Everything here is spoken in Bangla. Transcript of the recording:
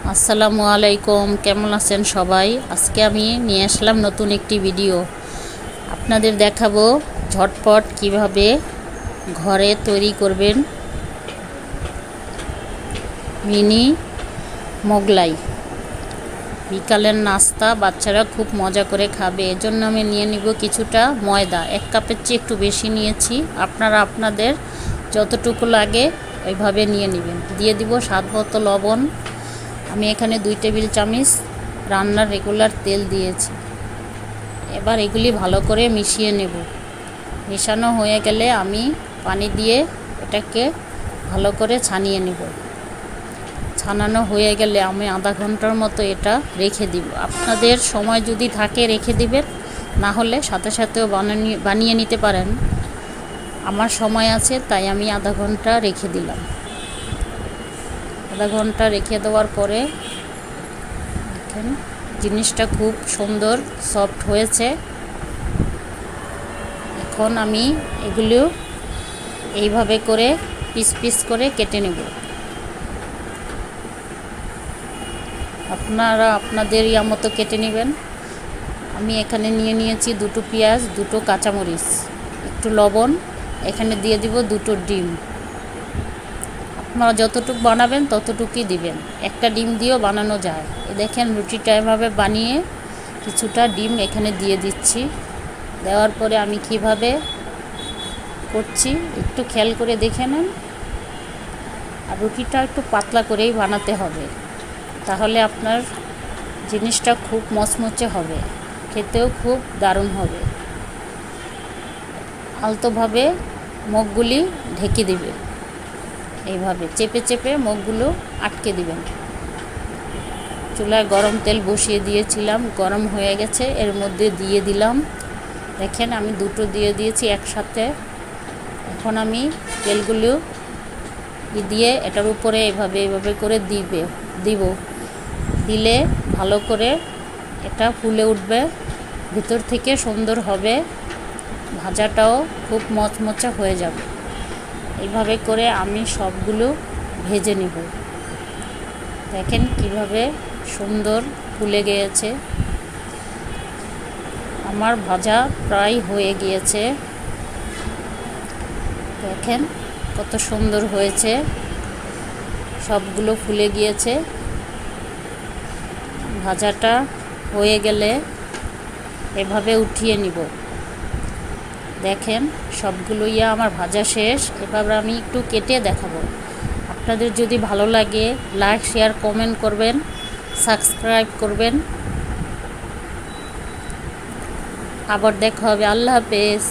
আসসালামু আলাইকুম, কেমন আছেন সবাই? আজকে আমি নিয়ে আসলাম নতুন একটি ভিডিও। আপনাদের দেখাবো ঝটপট কিভাবে ঘরে তৈরি করবেন মিনি মোগলাই। বিকালের নাস্তা বাচ্চারা খুব মজা করে খাবে, এজন্য আমি নিয়ে নিব কিছুটা ময়দা। 1 কাপের চেয়ে একটু বেশি নিয়েছি। আপনারা আপনাদের যতটুকু লাগে ওইভাবে নিয়ে নেবেন। দিয়ে দিব স্বাদ মতো লবণ। আমি এখানে 2 টেবিল চামচ রান্নার রেগুলার তেল দিয়েছি। এবার এগুলি ভালো করে মিশিয়ে নেব। মেশানো হয়ে গেলে আমি পানি দিয়ে এটাকে ভালো করে ছানিয়ে নেব। ছানানো হয়ে গেলে আমি আধা ঘন্টার মতো এটা রেখে দিব। আপনাদের সময় যদি থাকে রেখে দিবেন, না হলে সাথে সাথেও বানিয়ে নিতে পারেন। আমার সময় আছে তাই আমি আধা ঘন্টা রেখে দিলাম। আধা ঘন্টা রেখে দেওয়ার পরে দেখেন জিনিসটা খুব সুন্দর সফট হয়েছে। এখন আমি এগুলো এইভাবে করে পিস পিস করে কেটে নেব। আপনারা আপনাদের মতো কেটে নেবেন। আমি এখানে নিয়ে নিয়েছি 2টো পেঁয়াজ, 2টো কাঁচামরিচ, একটু লবণ, এখানে দিয়ে দিব 2টো ডিম। আপনারা যতটুকু বানাবেন ততটুকুই দিবেন। একটা ডিম দিয়েও বানানো যায়। দেখেন রুটিটা এভাবে বানিয়ে কিছুটা ডিম এখানে দিয়ে দিচ্ছি। দেওয়ার পরে আমি কিভাবে করছি একটু খেয়াল করে দেখে নেন। আর রুটিটা একটু পাতলা করেই বানাতে হবে, তাহলে আপনার জিনিসটা খুব মচমচে হবে, খেতেও খুব দারুণ হবে। আলতোভাবে মুখগুলি ঢেকে দিবে, এইভাবে চেপে চেপে মুখগুলো আটকে দিবেন। চুলায় গরম তেল বসিয়ে দিয়েছিলাম, গরম হয়ে গেছে। এর মধ্যে দিয়ে দিলাম, দেখেন আমি 2টো দিয়ে দিয়েছি একসাথে। এখন আমি তেলগুলো দিয়ে এটার উপরে এভাবে করে দিব। দিলে ভালো করে এটা ফুলে উঠবে, ভিতর থেকে সুন্দর হবে, ভাজাটাও খুব মচমচে হয়ে যাবে। এইভাবে করে আমি সবগুলো ভেজে নিব। দেখেন কিভাবে সুন্দর ফুলে গিয়েছে। আমার ভাজা প্রায় হয়ে গিয়েছে। দেখেন কত সুন্দর হয়েছে, সবগুলো ফুলে গিয়েছে। ভাজাটা হয়ে গেলে এভাবে উঠিয়ে নিব। দেখেন সবগুলোই আমার ভাজা শেষ। এবার আমি একটু কেটে দেখাবো। আপনাদের যদি ভালো লাগে লাইক, শেয়ার, কমেন্ট করবেন, সাবস্ক্রাইব করবেন। আবার দেখা হবে। আল্লাহ হাফেজ।